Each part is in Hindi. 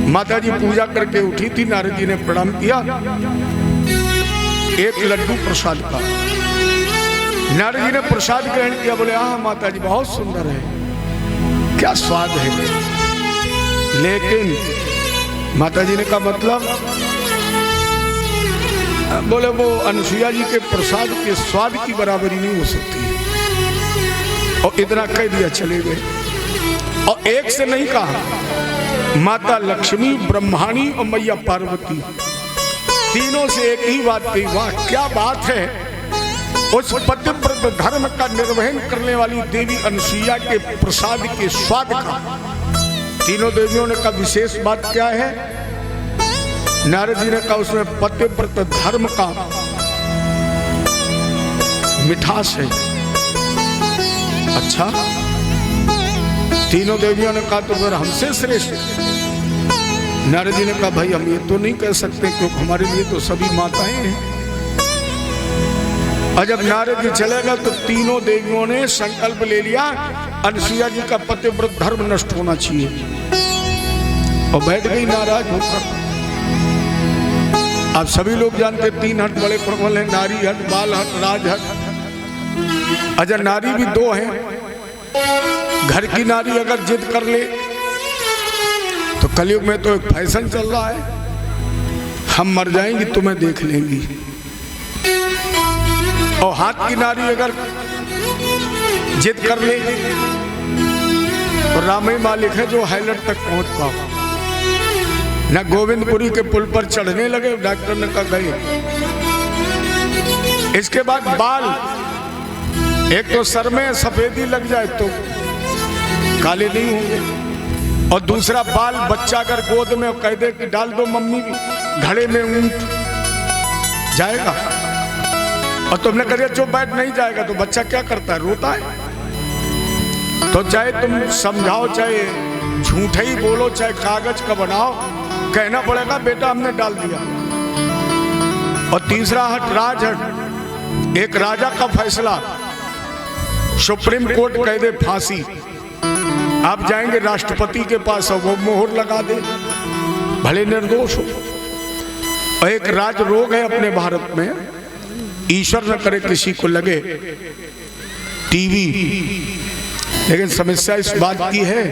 माता जी पूजा करके उठी थी, नारद जी ने प्रणाम किया, एक लड्डू प्रसाद का। नारद जी ने प्रसाद ग्रहण किया, बोले हाँ माता जी बहुत सुंदर है, क्या स्वाद है। लेकिन माता जी ने कहा मतलब, बोले वो अनुसुईया जी के प्रसाद के स्वाद की बराबरी नहीं हो सकती। और इतना कह दिया, चले गए। और एक से नहीं कहा, माता लक्ष्मी, ब्रह्माणी और मैया पार्वती, तीनों से एक ही बात कही। वाह क्या बात है, उस पतिव्रत धर्म का निर्वहन करने वाली देवी अनुसुईया के प्रसाद के स्वाद का। तीनों देवियों ने कहा विशेष बात क्या है? नारद जी ने कहा उसमें पतिव्रत धर्म का मिठास है। अच्छा, तीनों देवियों ने कहा तो फिर हमसे श्रेष्ठ। नारद जी ने कहा भाई हम ये तो नहीं कह सकते, क्योंकि हमारे लिए तो सभी माताएं हैं। और जब नारद जी चले गए तो तीनों देवियों ने संकल्प ले लिया, अनुसुईया जी का पतिव्रत धर्म नष्ट होना चाहिए। और बैठ गई नाराज होकर। आप सभी लोग जानते 3 हट बड़े प्रबल हैं, नारी हट, बाल हट, राज हट। अच्छा, नारी भी 2 हैं। घर की नारी अगर जिद कर ले तो कलयुग में तो एक फैशन चल रहा है, हम मर जाएंगी तुम्हें देख लेंगी। और हाथ की नारी अगर जिद कर ले तो रामे मालिक है जो हाईलाइट तक पहुंच पाओ। न गोविंदपुरी के पुल पर चढ़ने लगे, डॉक्टर ने कहा गए। इसके बाद बाल, एक तो सर में सफेदी लग जाए तो काले नहीं होंगे, और दूसरा बाल बच्चा अगर गोद में कह दे कि डाल दो मम्मी घड़े में ऊंट जाएगा, और तुमने कह दिया चुप बैठ नहीं जाएगा, तो बच्चा क्या करता है? रोता है। तो चाहे तुम समझाओ, चाहे झूठे ही बोलो, चाहे कागज का बनाओ, कहना पड़ेगा बेटा हमने डाल दिया। और तीसरा हट राज हट, एक राजा का फैसला, सुप्रीम कोर्ट कह दे फांसी, आप जाएंगे राष्ट्रपति के पास और वो मोहर लगा दे, भले निर्दोष हो। और एक राज रोग है अपने भारत में, ईश्वर न करे किसी को लगे, टीवी। लेकिन समस्या इस बात की है,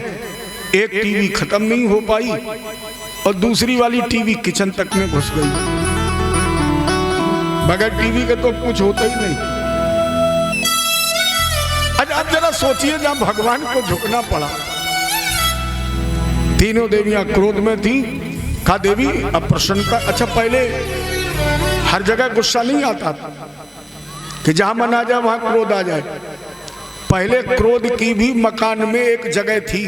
एक टीवी खत्म नहीं हो पाई और दूसरी वाली टीवी किचन तक में घुस गई। बगैर टीवी के तो कुछ होता ही नहीं। अच्छा आप जरा सोचिए, जब भगवान को झुकना पड़ा, तीनों देवियां क्रोध में थी। कहा देवी अब प्रसन्नता। अच्छा पहले हर जगह गुस्सा नहीं आता कि जहां मन आ जाए वहां क्रोध आ जाए। पहले क्रोध की भी मकान में एक जगह थी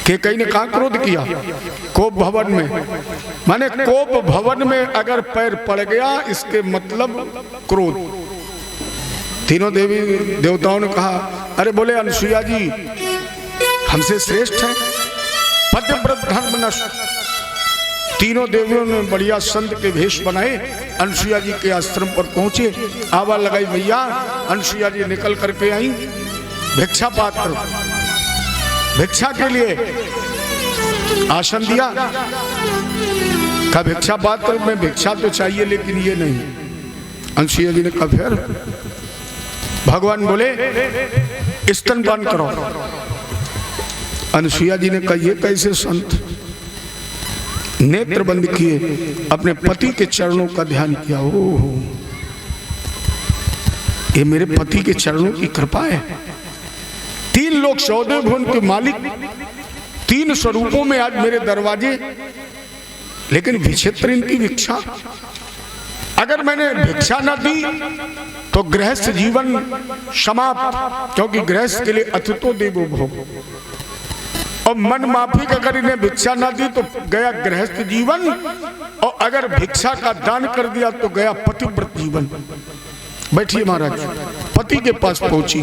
कि कहीं ने कहा क्रोध किया, कोप भवन में। माने कोप भवन में अगर पैर पड़ गया इसके मतलब क्रोध। तीनों देवी देवताओं ने कहा अरे बोले अनुसुईया जी हमसे श्रेष्ठ है, पतिव्रत धर्म नष्ट। तीनों देवियों ने बढ़िया संत के भेष बनाए, अनुसुईया जी के आश्रम पर पहुंचे, आवाज लगाई भैया। अनुसुईया जी निकल करके आई, भिक्षा पात्र भिक्षा के लिए आसन दिया। कहा भिक्षा पात्र में भिक्षा तो चाहिए लेकिन ये नहीं। अनुसुईया जी ने कहा फिर? भगवान बोले स्तनपान करो। अनुसुईया जी ने कहा ये कैसे संत? नेत्र बंद किए, अपने पति के चरणों का ध्यान किया। ओहो ये मेरे पति के चरणों की कृपा है। 3 लोग 14 भुवन के मालिक 3 स्वरूपों में आज मेरे दरवाजे, लेकिन विचित्र इनकी भिक्षा। अगर मैंने भिक्षा न दी तो गृहस्थ जीवन समाप्त, क्योंकि गृहस्थ के लिए अतिथो देवो भव। और मन माफिक अगर इन्हें भिक्षा न दी तो गया गृहस्थ जीवन, और अगर भिक्षा का दान कर दिया तो गया पतिव्रत जीवन। बैठिए महाराज। पति के पास पहुंची,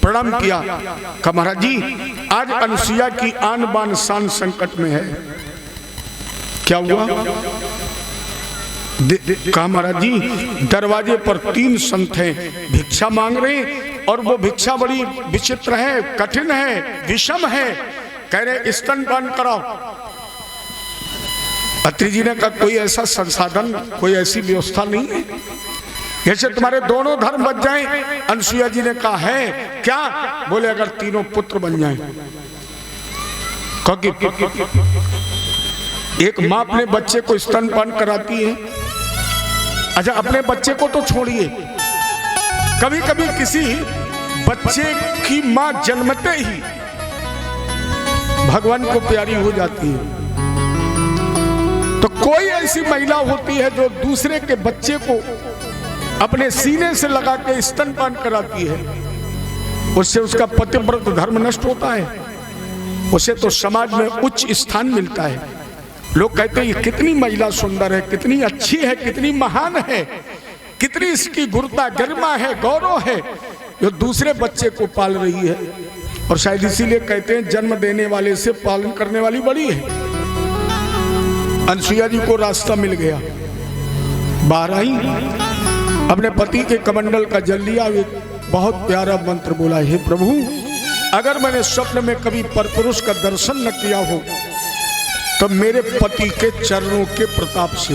प्रणाम किया। कहा महाराज जी आज अनुसुईया की आन बान शान संकट में है। क्या हुआ? कहा महाराज जी दरवाजे पर 3 संत हैं, भिक्षा मांग रहे हैं, और वो भिक्षा बड़ी विचित्र है, कठिन है, विषम है। कह रहे स्तनपान कराओ। अत्रि जी ने कहा कोई ऐसा संसाधन, कोई ऐसी व्यवस्था नहीं है जैसे तुम्हारे दोनों धर्म बच जाएं। अनसुईया जी ने कहा है क्या? बोले अगर तीनों पुत्र बन जाएं। क्योंकि एक माँ अपने बच्चे को स्तनपान कराती है। अच्छा अपने बच्चे को तो छोड़िए, कभी कभी किसी बच्चे की माँ जन्मते ही भगवान को प्यारी हो जाती है, तो कोई ऐसी महिला होती है जो दूसरे के बच्चे को अपने सीने से लगा के स्तनपान कराती है, उससे उसका पतिव्रत धर्म नष्ट होता है, उसे तो समाज में उच्च स्थान मिलता है। लोग कहते हैं ये कितनी महिला सुंदर है, कितनी अच्छी है, कितनी महान है, कितनी इसकी गुरुता गरिमा है, गौरव है, जो दूसरे बच्चे को पाल रही है। और शायद इसीलिए कहते हैं जन्म देने वाले से पालन करने वाली बड़ी है। अनसुईया जी को रास्ता मिल गया, बाहर आई, अपने पति के कमंडल का जल लिया, एक बहुत प्यारा मंत्र बोला, हे प्रभु अगर मैंने स्वप्न में कभी परपुरुष का दर्शन न किया हो तो मेरे पति के चरणों के प्रताप से।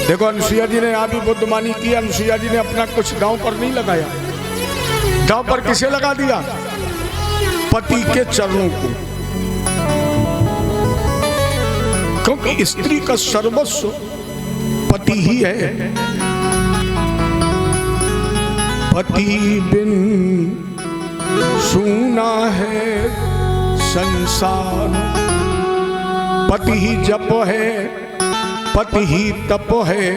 देखो अनसुईया जी ने अभी बुद्धिमानी की। अनसुईया जी ने अपना कुछ दांव पर नहीं लगाया, दांव पर किसे लगा दिया? पति के चरणों को। क्योंकि स्त्री का सर्वस्व पति ही है। पति बिन सूना है संसार, पति ही जप है, पति ही तप है,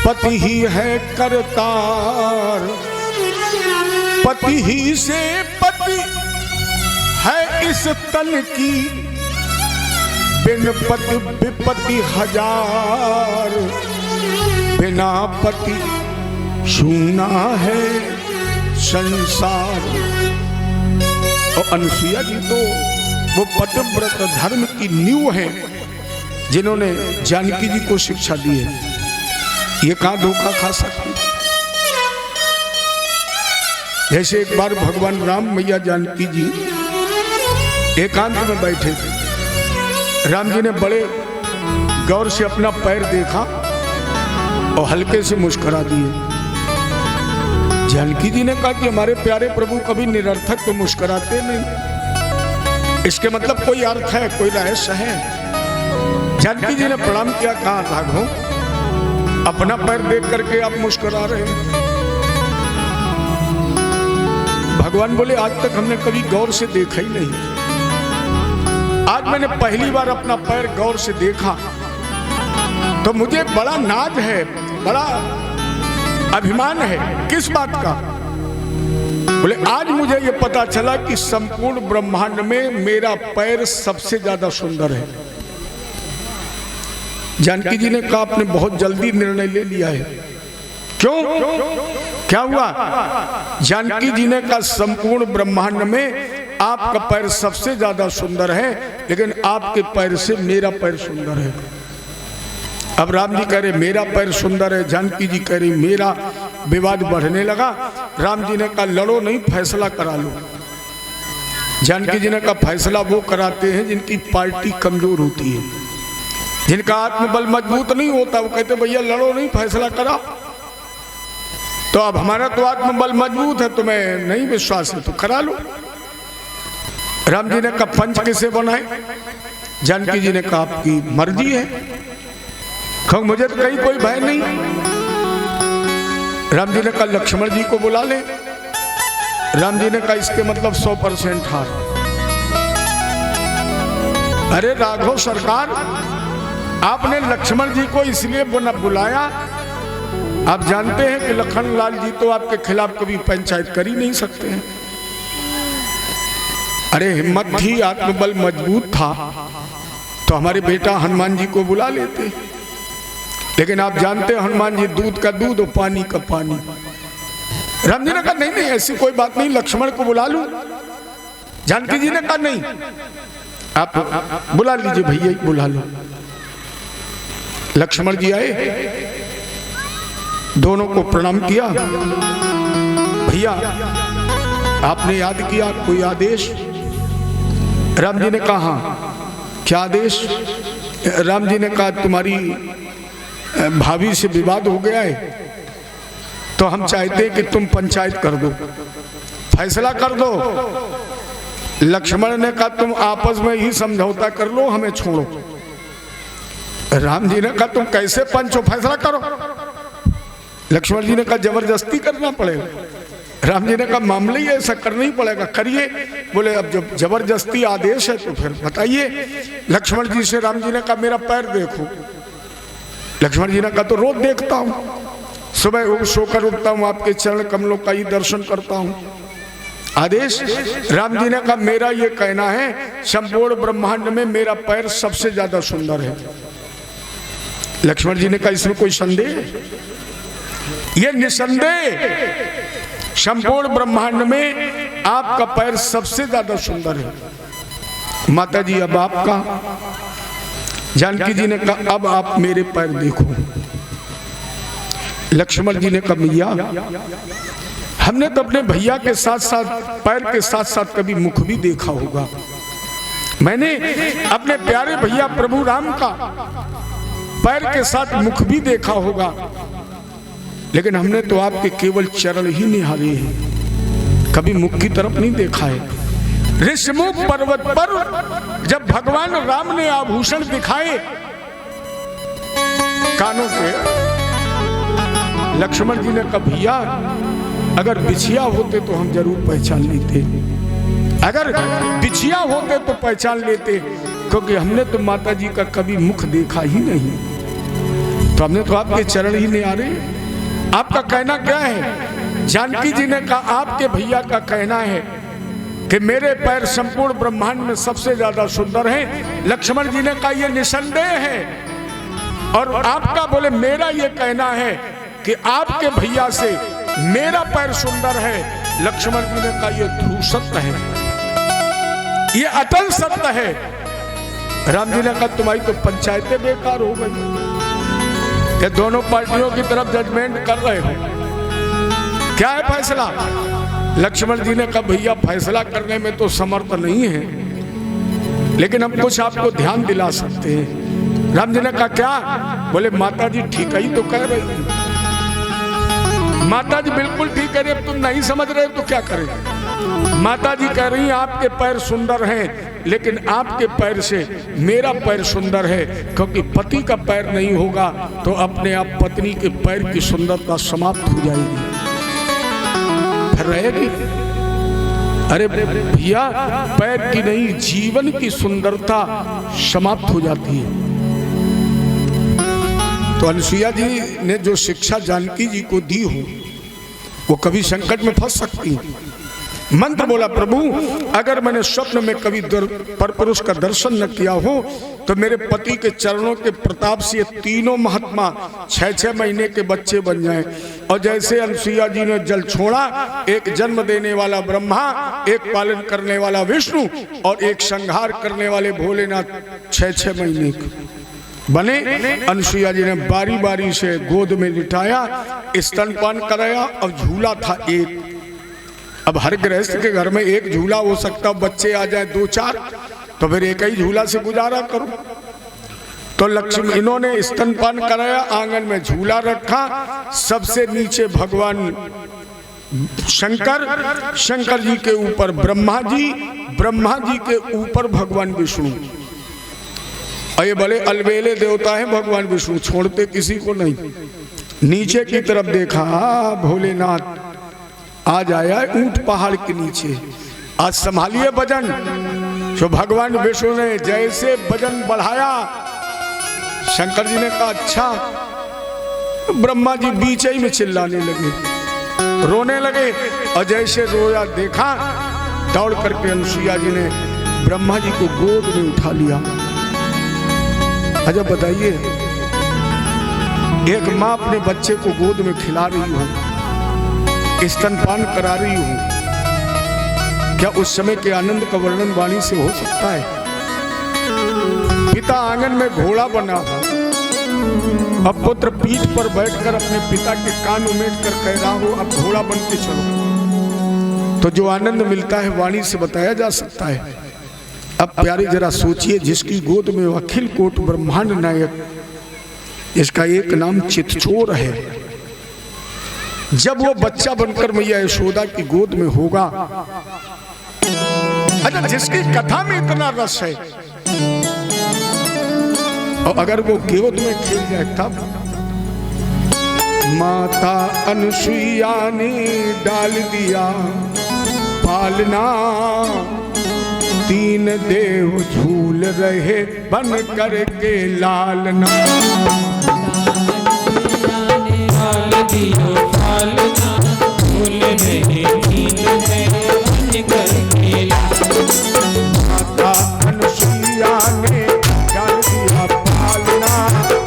पति ही है करतार, पति ही से पति है इस तन की, बिन पति विपत्ति हजार, बिना पति सूना है संसार। और अनसुईया जी तो वो पतिव्रत धर्म की नींव है जिन्होंने जानकी जी को शिक्षा दी है। ये कहाँ धोखा खा सकती? जैसे एक बार भगवान राम मैया जानकी जी एकांत में बैठे थे, राम जी ने बड़े गौर से अपना पैर देखा और हल्के से मुस्कुरा दिए। जानकी जी ने कहा कि हमारे प्यारे प्रभु कभी निरर्थक तो मुस्कुराते नहीं, इसके मतलब कोई अर्थ है, कोई रहस्य है। जानकी जी ने प्रणाम किया, कहा राघव अपना पैर देख करके आप मुस्कुरा रहे हैं। भगवान बोले आज तक हमने कभी गौर से देखा ही नहीं, आज मैंने पहली बार अपना पैर गौर से देखा, तो मुझे बड़ा नाज है, बड़ा अभिमान है। किस बात का? बोले आज मुझे ये पता चला कि संपूर्ण ब्रह्मांड में मेरा पैर सबसे ज्यादा सुंदर है। जानकी जी ने कहा आपने बहुत जल्दी निर्णय ले लिया है। क्यों? क्या हुआ? जानकी जी ने कहा संपूर्ण ब्रह्मांड में आपका पैर सबसे ज्यादा सुंदर है, लेकिन आपके पैर से मेरा पैर सुंदर है। अब राम जी कह रहे मेरा पैर सुंदर है, जानकी जी कह रही मेरा। विवाद बढ़ने लगा। राम जी ने कहा लड़ो नहीं, फैसला करा लो। जानकी जी ने कहा फैसला वो कराते हैं जिनकी पार्टी कमजोर होती है, जिनका आत्मबल मजबूत नहीं होता, वो कहते भैया लड़ो नहीं, फैसला करा। तो अब हमारा तो आत्मबल मजबूत है, तुम्हें नहीं विश्वास है तो करा लो। राम जी ने कहा पंच किसे बनाए? जानकी जी ने कहा आपकी मर्जी है। कहो मुझे तो कहीं कोई भय नहीं। राम जी ने कहा लक्ष्मण जी को बुला ले। राम जी ने कहा इसके मतलब 100% हार। अरे राघव सरकार, आपने लक्ष्मण जी को इसलिए बुलाया, आप जानते हैं कि लखन लाल जी तो आपके खिलाफ कभी पंचायत कर ही नहीं सकते हैं। अरे हिम्मत थी, आत्मबल मजबूत था तो हमारे बेटा हनुमान जी को बुला लेते, लेकिन आप जानते हैं हनुमान जी दूध का दूध और पानी का पानी। राम जी ने कहा नहीं नहीं ऐसी कोई बात नहीं, लक्ष्मण को बुला लूं। जानकी जी ने कहा नहीं, आप बुला लीजिए भैया, बुला लो। लक्ष्मण जी आए, दोनों को प्रणाम किया। भैया आपने याद किया कोई आदेश? राम जी ने कहा क्या आदेश? राम जी ने कहा तुम्हारी भाभी से विवाद हो गया है, तो हम चाहते हैं कि तुम पंचायत कर दो, फैसला कर दो। लक्ष्मण ने कहा तुम आपस में ही समझौता कर लो, हमें छोड़ो। राम जी ने कहा तुम कैसे पंच हो, फैसला करो। लक्ष्मण जी ने कहा जबरदस्ती करना पड़ेगा। राम जी ने कहा मामले ही ऐसा करना ही पड़ेगा, करिए। बोले अब जब जबरदस्ती आदेश है तो फिर बताइए। लक्ष्मण जी से राम जी ने कहा मेरा पैर देखो। लक्ष्मण जी ने कहा तो रोज देखता हूँ, सुबह सोकर उठता हूँ, आपके चरण कमलों का ही दर्शन करता हूँ। आदेश? राम जी ने कहा मेरा ये कहना है संपूर्ण ब्रह्मांड में मेरा पैर सबसे ज्यादा सुंदर है। लक्ष्मण जी ने कहा इसमें कोई संदेह? ये निसंदेह संपूर्ण ब्रह्मांड में आपका पैर सबसे ज्यादा सुंदर है। माता जी अब आपका? जानकी जी ने कहा अब आप मेरे पैर देखो। लक्ष्मण जी ने कहा मैया हमने तो अपने भैया के साथ साथ पैर के साथ साथ कभी मुख भी देखा होगा। मैंने अपने प्यारे भैया प्रभु राम का पैर के साथ मुख भी देखा होगा, लेकिन हमने तो आपके केवल चरण ही निहारे हैं, कभी मुख की तरफ नहीं देखा है। ऋषमुख पर्वत पर जब भगवान राम ने आभूषण दिखाए कानों के, लक्ष्मण जी ने कहा भैया अगर बिछिया होते तो हम जरूर पहचान लेते, अगर बिछिया होते तो पहचान लेते, क्योंकि हमने तो माता जी का कभी मुख देखा ही नहीं, तो हमने तो आपके चरण ही निहारे। आपका कहना क्या है? जानकी जी ने कहा आपके भैया का कहना है कि मेरे पैर संपूर्ण ब्रह्मांड में सबसे ज्यादा सुंदर हैं। लक्ष्मण जी ने कहा यह निसंदेह है। और आपका बोले मेरा यह कहना है कि आपके भैया से मेरा पैर सुंदर है। लक्ष्मण जी ने कहा यह ध्रुव सत्य है, यह अटल सत्य है। राम जी ने कहा तुम्हारी तो पंचायतें बेकार हो गई, ये दोनों पार्टियों की तरफ जजमेंट कर रहे हो, क्या है फैसला? लक्ष्मण जी ने कहा भैया फैसला करने में तो समर्थ नहीं है, लेकिन हम कुछ आपको ध्यान दिला सकते हैं। राम जी ने कहा क्या? बोले माता जी ठीक ही तो कह रही थी। माता जी बिल्कुल ठीक है, अब तुम नहीं समझ रहे तो क्या करें? माता जी कह रही हैं आपके पैर सुंदर हैं, लेकिन आपके पैर से मेरा पैर सुंदर है, क्योंकि पति का पैर नहीं होगा तो अपने आप पत्नी के पैर की सुंदरता समाप्त हो जाएगी, फिर रहेगी। अरे भैया पैर की नहीं जीवन की सुंदरता समाप्त हो जाती है। तो अनुसुईया जी ने जो शिक्षा जानकी जी को दी हो वो कभी संकट में फंस सकती है। मंत्र बोला प्रभु अगर मैंने स्वप्न में कभी परपुरुष का दर्शन न किया हो तो मेरे पति के चरणों के प्रताप से ये तीनों महात्मा 6-6 महीने के बच्चे बन जाएं। और जैसे अनुसुईया जी ने जल छोड़ा, एक जन्म देने वाला ब्रह्मा, एक पालन करने वाला विष्णु और एक संहार करने वाले भोलेनाथ 6-6 महीने के बने। अनुसुईया जी ने बारी बारी से गोद में लिटाया, स्तनपान कराया और झूला था एक। अब हर गृहस्थ के घर में एक झूला हो सकता, बच्चे आ जाए 2-4 तो फिर एक ही झूला से गुजारा करो। तो लक्ष्मी इन्होंने स्तनपान कराया, आंगन में झूला रखा, सबसे नीचे भगवान शंकर, शंकर जी के ऊपर ब्रह्मा जी, ब्रह्मा जी के ऊपर भगवान विष्णु। और ये बड़े अलबेले देवता हैं भगवान विष्णु, छोड़ते किसी को नहीं। नीचे की तरफ देखा, भोलेनाथ आज आया ऊंट पहाड़ के नीचे, आज संभालिए वजन। तो भगवान विष्णु ने जैसे वजन बढ़ाया, शंकर जी ने कहा अच्छा। ब्रह्मा जी बीच ही में चिल्लाने लगे, रोने लगे। और जैसे रोया देखा, दौड़ करके अनुसुईया जी ने ब्रह्मा जी को गोद में उठा लिया। अच्छा बताइए, एक माँ अपने बच्चे को गोद में खिला रही हो, स्तनपान करा रही हूं, क्या उस समय के आनंद का वर्णन वाणी से हो सकता है? पिता आंगन में घोड़ा बना हो, अब पुत्र पीठ पर बैठकर अपने पिता के कान उमेट कर कह रहा हो अब घोड़ा बन के चलो, तो जो आनंद मिलता है वाणी से बताया जा सकता है? अब प्यारे जरा सोचिए, जिसकी गोद में अखिल कोट ब्रह्मांड नायक, इसका एक नाम चितचोर है, जब वो बच्चा बनकर मैया यशोदा की गोद में होगा, अच्छा जिसकी कथा में इतना रस है, और अगर वो गोद में खेल जाए तब माता अनुसुईया ने डाल दिया पालना, तीन देव झूल रहे बन करके लालना। डाल दिया पालना, झूल रहे तीन देव बन करके लालना। माता अनुसुईया ने डाल दिया पालना,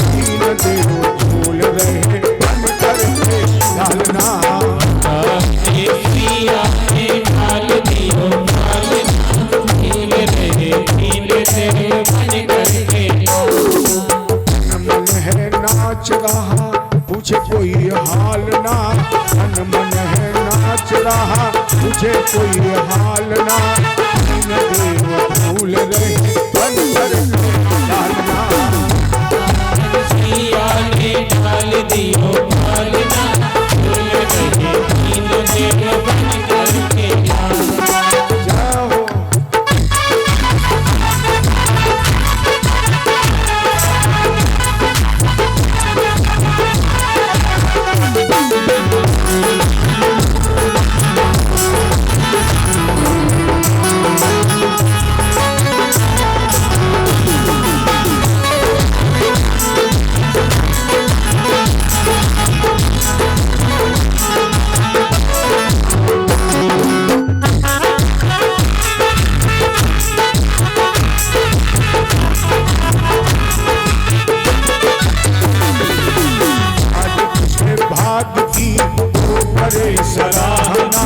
तीन देव झूल रहे बन करके लालना। मन है नाच रहा पूछे कोई हाल ना, मन है नाच रहा पूछे कोई हाल ना, तीन देव झूल रहे बन करके लालना। डाल दियो पालना, झूल रहे तीन देव बन करके लालना। सराहना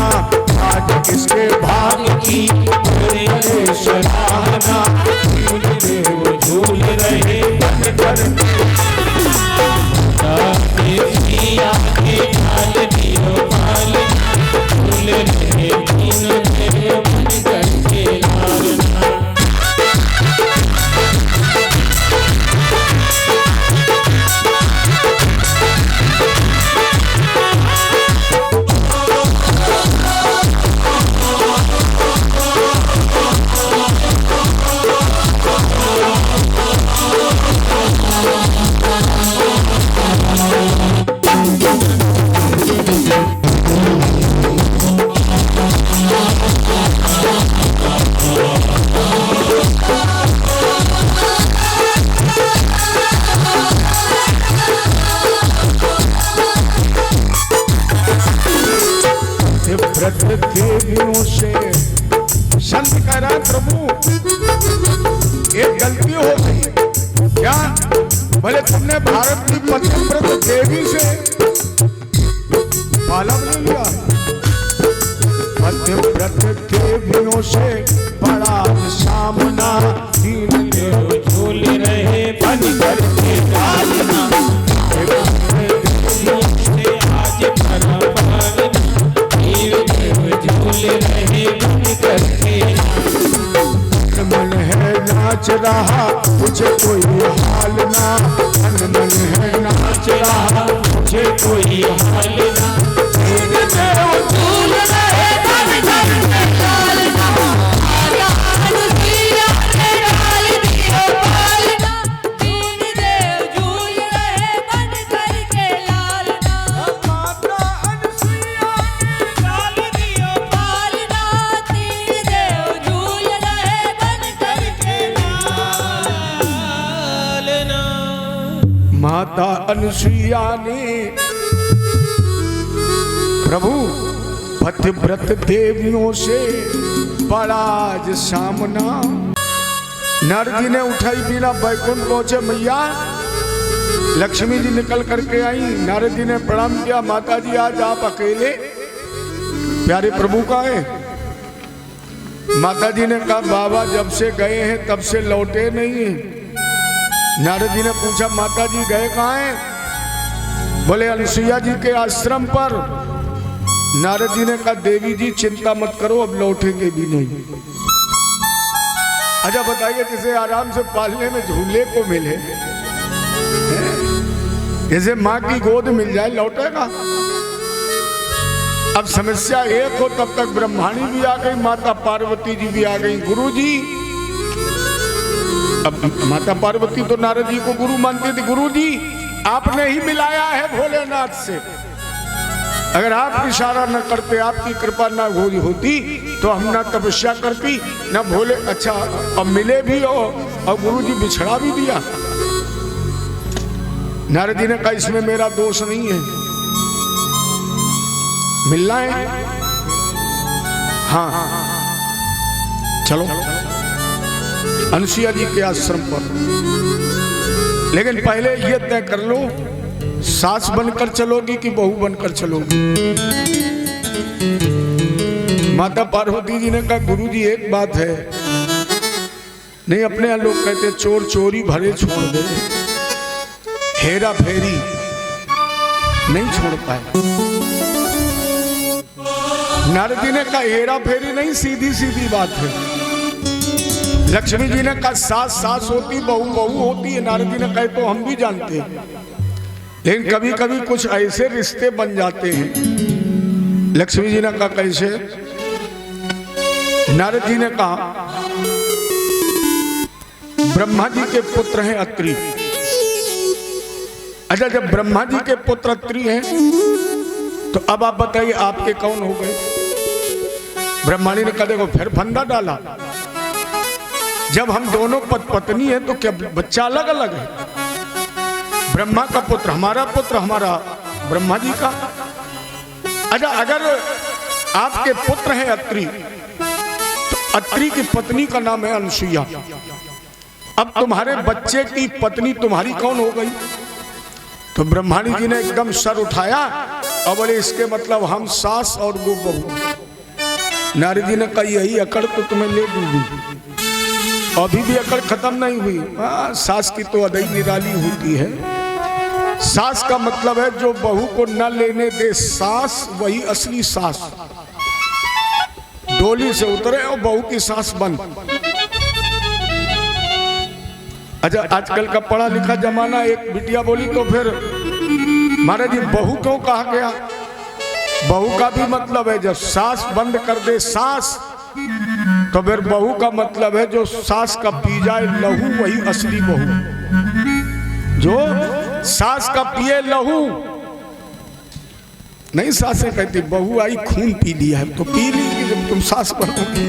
आज किसके भाग की करे सराहना, झूल देव झूल रहे बन करके डाल दियो पालना, झूल रहे तीन देव बन करके लालना। व्रत देवियों से संत कह रहा प्रभु एक गलती हो गई क्या, भले तुमने भारत की पतिव्रत देवी से पालन ले लिया, पतिव्रत देवियों से बड़ा सामना, तीन देव झूल रहे बन करके लालना। आज मन है नाच रहा मुझे कोई हाल ना, मन है नाच रहा मुझे कोई हाल ना, तीन देव झूल रहे बन करके लालना। तीन देव झूल रहे बन करके लालना। माता अनुसुईया ने डाल दियो पालना, तीन देव झूल रहे बन करके लालना। माता अनुसुईया ने प्रभु पतिव्रत देवियों से बड़ा सामना, नारद जी ने उठाई बिना बैकुंठ पहुंचे मैया, लक्ष्मी जी निकल करके आई, नारद जी ने प्रणाम किया, माता जी आज आप अकेले प्यारे प्रभु का है। माता जी ने कहा बाबा जब से गए हैं तब से लौटे नहीं हैं। नारद जी ने पूछा माता जी गए कहाँ हैं? बोले अनुसुईया जी के आश्रम पर। नारद जी ने कहा देवी जी चिंता मत करो अब लौटेंगे भी नहीं। अच्छा बताइए, जिसे आराम से पालने में झूले को मिले, जैसे माँ की गोद मिल जाए, लौटेगा? अब समस्या एक हो, तब तक ब्रह्माणी भी आ गई, माता पार्वती जी भी आ गई, गुरु जी। अब माता पार्वती तो नारद जी को गुरु मानती थी। गुरु जी आपने ही मिलाया है भोलेनाथ से, अगर आप इशारा न करते, आपकी कृपा न होती तो हम ना तपस्या करती ना भोले। अच्छा अब मिले भी हो और गुरु जी बिछड़ा भी दिया। नारद जी ने कहा इसमें मेरा दोष नहीं है, मिलना है। हाँ चलो अनुसुईया जी के आश्रम पर, लेकिन पहले ये तय कर लो सास बनकर चलोगी कि बहू बनकर चलोगी। माता पार्वती जी ने कहा गुरुजी एक बात है, नहीं अपने यहाँ लोग कहते चोर चोरी भरे छोड़ दे, हेरा फेरी नहीं छोड़ पाए। नारद जी ने कहा हेरा फेरी नहीं, सीधी सीधी बात है। लक्ष्मी जी ने कहा सास सास होती, बहू बहू होती है। नारद जी ने कहा तो हम भी जानते हैं, लेकिन कभी कभी कुछ ऐसे रिश्ते बन जाते हैं। लक्ष्मी जी ने कहा कैसे? नारद जी ने कहा ब्रह्मा जी के पुत्र हैं अत्रि। अच्छा जब ब्रह्मा जी के पुत्र अत्रि हैं तो अब आप बताइए आपके कौन हो गए? ब्रह्माणी ने कहा देखो फिर फंदा डाला, जब हम दोनों पत्नी है तो क्या बच्चा अलग अलग है? ब्रह्मा का पुत्र हमारा पुत्र, हमारा ब्रह्मा जी का। अच्छा अगर आपके पुत्र हैं अत्रि तो अत्रि की पत्नी का नाम है अनुसुईया। अब तुम्हारे बच्चे की पत्नी तुम्हारी कौन हो गई? तो ब्रह्माणी जी ने एकदम सर उठाया और बोले इसके मतलब हम सास और वो बहू। नारद जी ने कहा यही अकड़ तो तुम्हें ले दूंगी। अभी भी अकड़ खत्म नहीं हुई। सास की तो अदई निराली होती है। सास का मतलब है जो बहू को न लेने दे सास, वही असली सास। डोली से उतरे और बहू की सास बंद। अच्छा आजकल का पढ़ा लिखा जमाना, एक बिटिया बोली तो फिर महाराज जी बहू क्यों कहा गया? बहू का भी मतलब है जब सास बंद कर दे सास, तो फिर बहू का मतलब है जो सास का पी जाए लहू, वही असली बहू। जो सास का पिए लहू नहीं, सासें कहती बहू आई खून पी लिया है तो पी लीजिए जब तुम सास बनोगी।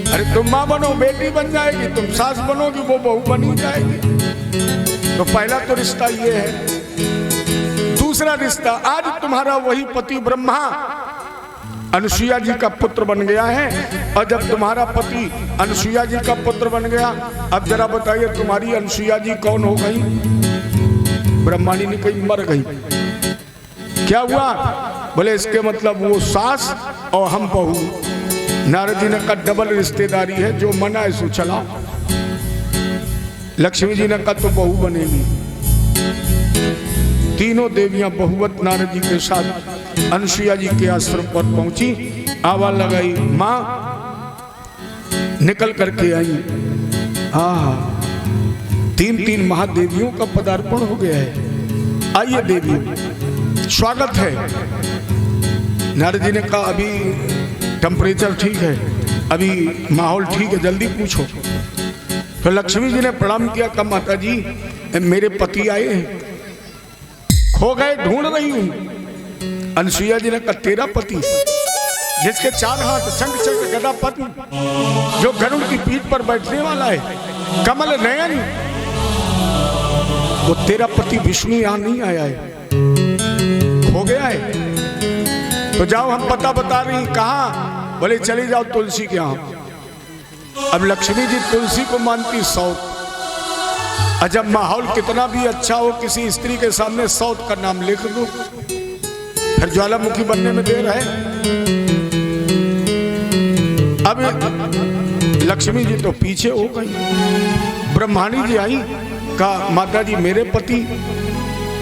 अरे तुम माँ बनो बेटी बन जाएगी, तुम सास बनोगी वो बहू बनी जाएगी। तो पहला तो रिश्ता ये है। दूसरा रिश्ता आज तुम्हारा वही पति ब्रह्मा अनुसुईया जी का पुत्र बन गया है, और जब तुम्हारा पति अनुसुईया जी का पुत्र बन गया, अब जरा बताइए तुम्हारी अनुसुईया जी कौन हो गई? ब्रह्माणी ने कही मर गई। क्या हुआ? बोले इसके मतलब वो सास और हम बहू। नारद जी ने कहा डबल रिश्तेदारी है, जो मना है सो चला। लक्ष्मी जी ने कहा तो बहू बनेगी। तीनों देवियां बहुवत नारद जी के साथ अनुसुईया जी के आश्रम पर पहुंची। आवाज लगाई, मां निकल करके आई। तीन तीन महादेवियों का पदार्पण हो गया है। आइए देवी स्वागत है। नारद जी ने कहा अभी टेम्परेचर ठीक है, अभी माहौल ठीक है, जल्दी पूछो। तो लक्ष्मी जी ने प्रणाम किया, कहा माता जी मेरे पति आए हैं, खो गए, ढूंढ रही हूं। अनुसुईया जी ने कहा तेरा पति जिसके 4 हाथ शंख चक्र गदा पद्म, जो गरुड़ की पीठ पर बैठने वाला है, कमल नयन, वो तेरा पति विष्णु यहां नहीं आया है, खो गया है। तो जाओ हम पता बता रही। कहाँ? बोले चली जाओ तुलसी के यहाँ। अब लक्ष्मी जी तुलसी को मानती सौत। अजब माहौल कितना भी अच्छा हो, किसी स्त्री के सामने सौत का नाम लिख दो, फिर ज्वालामुखी बनने में देर है। अब लक्ष्मी जी तो पीछे हो गई। ब्रह्माणी जी आई, कहा माता जी मेरे पति।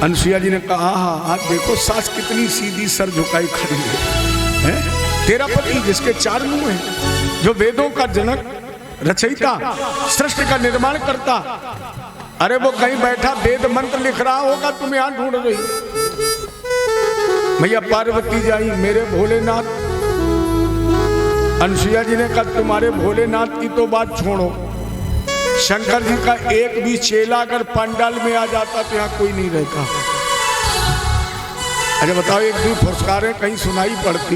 अनुसुईया जी ने कहा हाँ देखो सास कितनी सीधी सर झुकाई खड़ी है? तेरा पति जिसके 4 मुंह हैं, जो वेदों का जनक रचयिता, सृष्टि का निर्माण करता। अरे वो कहीं बैठा वेद मंत्र लिख रहा होगा, तुम यहां ढूंढ रही। भैया पार्वती जाई, मेरे भोलेनाथ। अनुसुईया जी ने कहा तुम्हारे भोलेनाथ की तो बात छोड़ो, शंकर जी का एक भी चेला अगर पंडाल में आ जाता तो यहाँ कोई नहीं रहता। अरे बताओ, एक भी फुसकारें कहीं सुनाई पड़ती,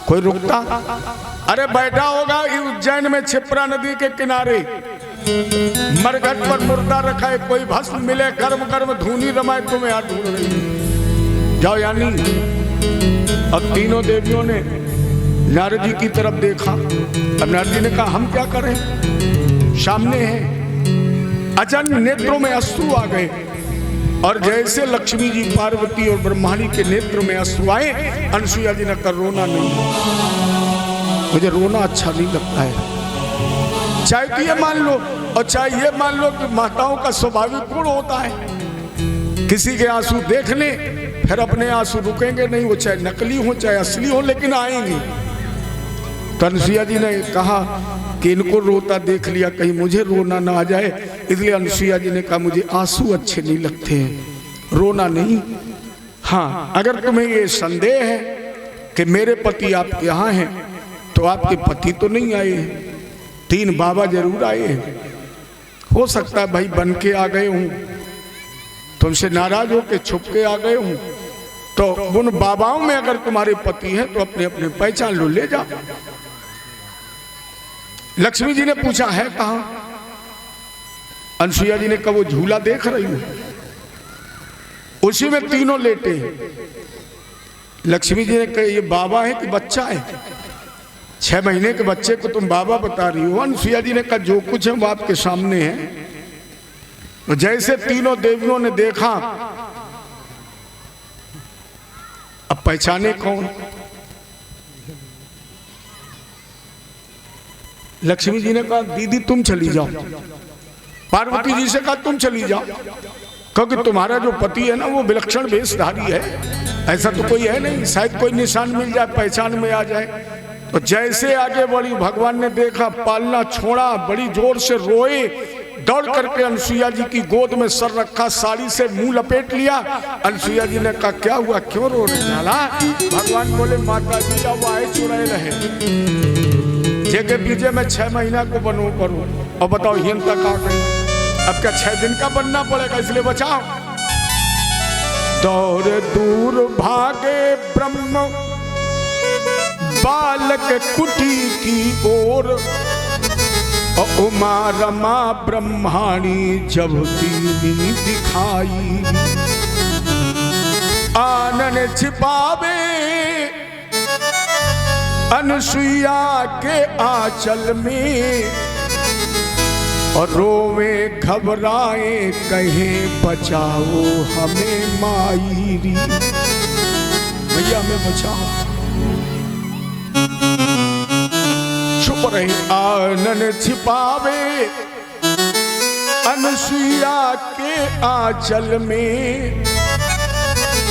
कोई रुकता? अरे बैठा होगा उज्जैन में क्षिप्रा नदी के किनारे, मरघट पर मुर्दा रखा है, कोई भस्म मिले, कर्म कर्म धूनी रमाए, तुम्हें यहाँ ढूंढ रही। जाओ यानी। अब तीनों देवियों ने नारद जी की तरफ देखा। अब नारद जी ने कहा हम क्या करें, सामने है। अचानक नेत्रों में अश्रु आ गए, और जैसे लक्ष्मी जी, पार्वती और ब्रह्माणी के नेत्र में अश्रु आए, अनुसुईया जी ने कहा रोना नहीं, मुझे रोना अच्छा नहीं लगता है। चाहे तो ये मान लो और चाहे ये मान लो कि माताओं का स्वाभाविक गुण होता है, किसी के आंसू देख ले फिर अपने आंसू रुकेंगे नहीं, वो चाहे नकली हो चाहे असली हो, लेकिन आएंगे। तो अनुसुईया जी ने कहा कि इनको रोता देख लिया, कहीं मुझे रोना ना आ जाए, इसलिए अनुसुईया जी ने कहा मुझे आंसू अच्छे नहीं लगते हैं, रोना नहीं। हाँ, अगर तुम्हें ये संदेह है कि मेरे पति आपके यहाँ हैं, तो आपके पति तो नहीं आए, 3 बाबा जरूर आए हैं। हो सकता है भाई बन के आ गए हूँ, तुमसे नाराज होकर छुप के आ गए हूँ, तो उन बाबाओं में अगर तुम्हारे पति हैं तो अपने अपने पहचान लो, ले जाओ। लक्ष्मी जी ने पूछा है कहां? अनुसुईया जी ने कहा वो झूला देख रही हूं, उसी में तीनों लेटे हैं। लक्ष्मी जी ने कहा ये बाबा है कि बच्चा है? 6 महीने के बच्चे को तुम बाबा बता रही हो। अनुसुईया जी ने कहा जो कुछ है वो आपके सामने है। तो जैसे तीनों देवियों ने देखा, अब पहचाने कौन? लक्ष्मी जी ने कहा दीदी तुम चली जाओ, पार्वती जी से कहा तुम चली जाओ, क्योंकि तुम्हारा जो पति है ना वो विलक्षण वेशधारी है, ऐसा तो कोई है नहीं, शायद कोई निशान मिल जाए, पहचान में आ जाए। तो जैसे आगे बढ़ी, भगवान ने देखा, पालना छोड़ा, बड़ी जोर से रोए, दौड़ करके अनुसुईया जी की गोद में सर रखा, साड़ी से मुंह लपेट लिया। अनुसुईया जी ने कहा क्या हुआ, क्यों रो रहे झाला? भगवान बोले माता जी अब आए चुराए रहे, जेके पीछे मैं 6 महीना को बनू करूं, और बताओ हिंता का गई, अब क्या 6 दिन का बनना पड़ेगा, इसलिए बचाओ। दौड़ दूर भागे ब्रह्म बालक कुटी की ओर, उमा रमा ब्रह्माणी जब दीनी दिखाई, आनन छिपावे अनुसुईया के आंचल में, और रोवे घबराए कहे बचाओ हमें माईरी, भैया हमें बचाओ। छुप रहे आनन छिपावे अनुसुईया के आंचल में,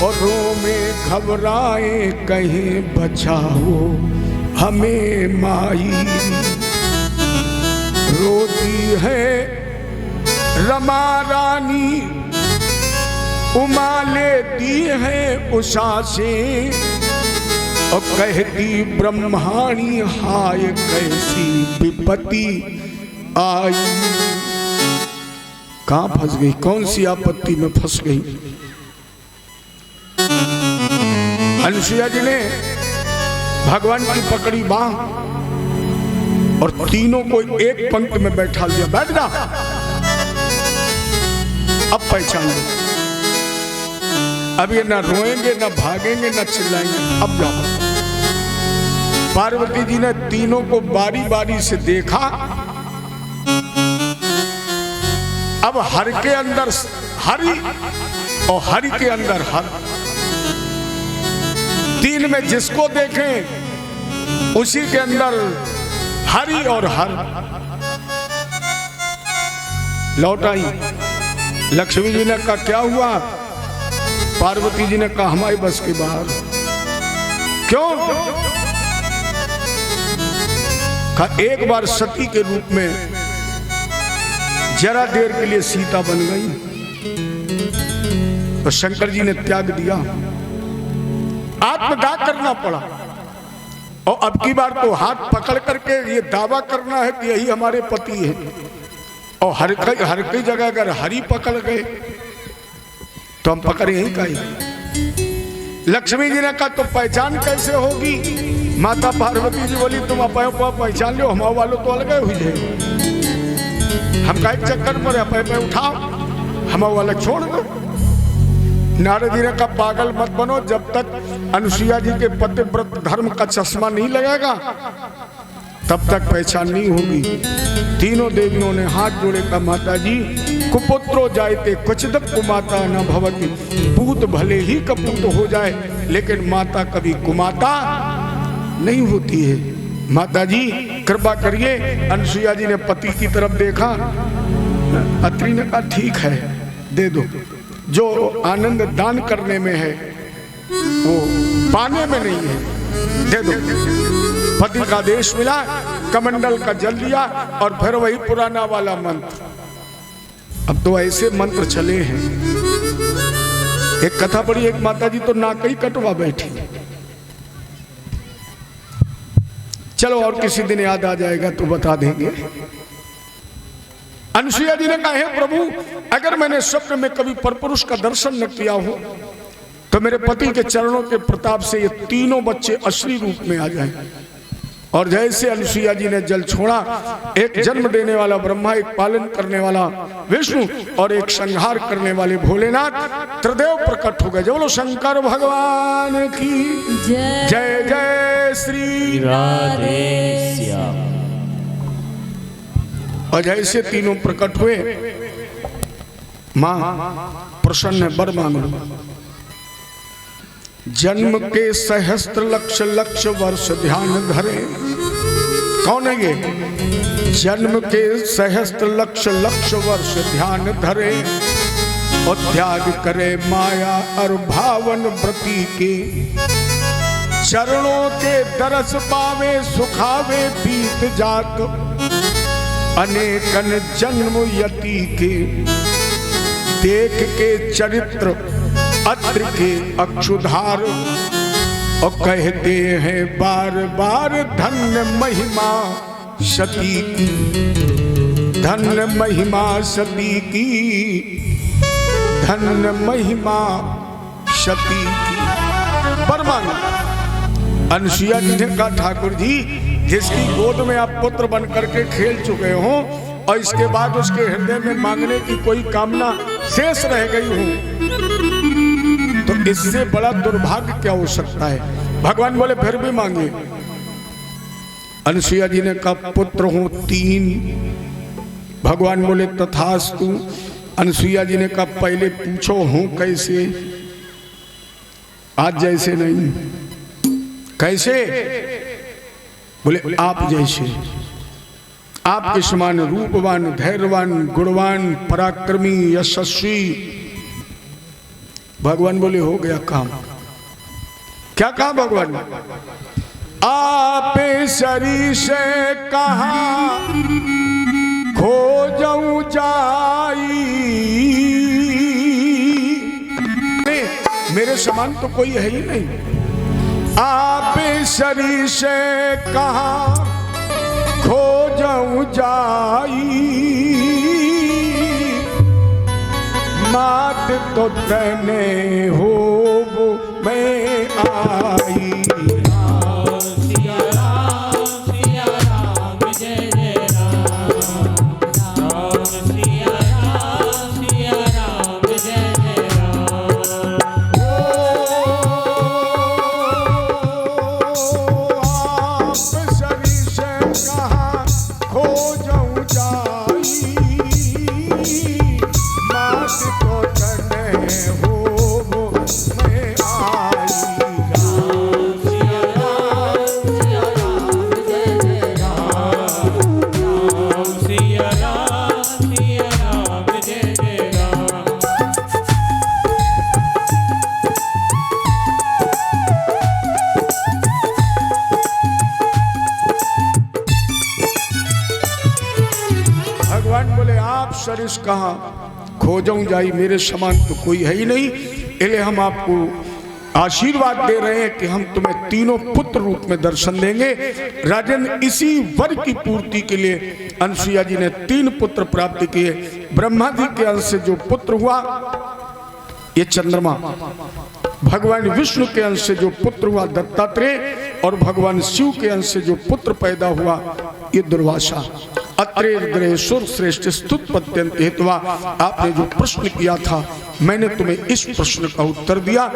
और रोवे घबराए कहे बचाओ हमें माई। रोती है रमा रानी, उमा लेती है उषा से, और कहती ब्रह्माणी हाय कैसी विपत्ति आई। कहाँ फंस गई, कौन सी आपत्ति में फंस गई? अनुसुईया जी ने भगवान की पकड़ी बांह और तीनों को एक पंक्ति में बैठा लिया, बैठ जा, अब पहचान लो। अब ये ना रोएंगे ना भागेंगे ना चिल्लाएंगे, अब जाओ। पार्वती जी ने तीनों को बारी बारी से देखा। अब हर के अंदर हरि और हरि के अंदर हर, तीन में जिसको देखें उसी के अंदर हरि और हर। लौट आई। लक्ष्मी जी ने कहा क्या हुआ? पार्वती जी ने कहा हमारी बस के बाहर। क्यों? एक बार सती के रूप में जरा देर के लिए सीता बन गई तो शंकर जी ने त्याग दिया, आत्मदाह करना पड़ा। और अब की बार तो हाथ पकड़ करके ये दावा करना है कि यही हमारे पति है। और हर कई जगह अगर हरि पकड़ गए तो हम पकड़ यही का ही। लक्ष्मी जी ने कहा तो पहचान कैसे होगी? माता पार्वती जी बोली तुम अपने पहचान लो, हम वालों तो अलग हुई है, हम का एक चक्कर पर अपने उठाओ, हम वाला छोड़ दो। नारद जी ने कहा पागल मत बनो, जब तक अनुसुईया जी के पतिव्रत धर्म का चश्मा नहीं लगेगा तब तक पहचान नहीं होगी। तीनों देवियों ने हाथ जोड़े कहा माता जी कुपुत्रो जायते क्वचिदप कुमाता न भवति, पूत भले ही कपूत हो जाए लेकिन माता कभी कुमाता नहीं होती है। माता जी कृपा करिए। अनुसुईया जी ने पति की तरफ देखा, अत्रि ने कहा ठीक है दे दो, जो आनंद दान करने में है वो पाने में नहीं है, दे दो। पति का आदेश मिला, कमंडल का जल दिया और फिर वही पुराना वाला मंत्र। अब तो ऐसे मंत्र चले हैं। एक कथा पड़ी, एक माता जी तो नाक ही कटवा बैठी। चलो और किसी दिन याद आ जाएगा तो बता देंगे। अनुसुईया जी ने कहा हे प्रभु, अगर मैंने स्वप्न में कभी परपुरुष का दर्शन न किया हो तो मेरे पति के चरणों के प्रताप से ये तीनों बच्चे असली रूप में आ जाएं। और जैसे अनुसुईया जी ने जल छोड़ा, एक जन्म देने वाला ब्रह्मा, एक पालन करने वाला विष्णु और एक संहार करने वाले भोलेनाथ त्रिदेव प्रकट हो गए। जो बोलो शंकर भगवान की जय जय श्री राधे श्याम। और जैसे तीनों प्रकट हुए, मां प्रसन्न वर मांग लो। जन्म के सहस्त्र लक्ष लक्ष वर्ष ध्यान धरे। कौन है ये? जन्म के सहस्त्र लक्ष लक्ष वर्ष ध्यान धरे और त्याग करे माया और भावन व्रति के। चरणों के दरस पावे सुखावे बीत जात अनेकन जन्म यति के। देख के चरित्र अत्र के अक्षुधार और कहते हैं बार बार धन्य महिमा सती की, धन्य महिमा सती की, धन्य महिमा सती की। परमानंद अनुसुईया जी ने कहा ठाकुर जी, जिसकी गोद में आप पुत्र बन करके खेल चुके हो और इसके बाद उसके हृदय में मांगने की कोई कामना शेष रह गई हो तो इससे बड़ा दुर्भाग्य क्या हो सकता है? भगवान बोले फिर भी मांगे। अनुसुईया जी ने कहा पुत्र हो 3। भगवान बोले तथास्तु। अनुसुईया जी ने कहा पहले पूछो हूं कैसे, आज जैसे नहीं। कैसे? बोले आप जैसे, आपके समान रूपवान, धैर्यवान, गुणवान, पराक्रमी, यशस्वी। भगवान बोले हो गया काम। क्या कहा भगवान? आप शरीर से कहा खोजऊं जाई। मेरे समान तो कोई है ही नहीं। आप शरीर से कहा खोजऊं जाई। मात तो तने हो वो मैं आई। भगवान बोले आप सरिस कहाँ खोजऊं जाई, मेरे समान तो कोई है ही नहीं, इसलिए हम आपको आशीर्वाद दे रहे हैं कि हम तुम्हें तीनों पुत्र रूप में दर्शन देंगे। राजन, इसी वर की पूर्ति के लिए अनसुईया जी ने 3 पुत्र प्राप्त किए। ब्रह्मा जी के अंश से जो पुत्र हुआ ये चंद्रमा, भगवान विष्णु के अंश से जो पुत्र हुआ दत्तात्रेय, और भगवान शिव के अंश से जो पुत्र पैदा हुआ ये दुर्वासा। अत्रे सुर श्रेष्ठ स्तुत्पत्यंत हेतवा, आपने जो प्रश्न किया था मैंने तुम्हें इस प्रश्न का उत्तर दिया।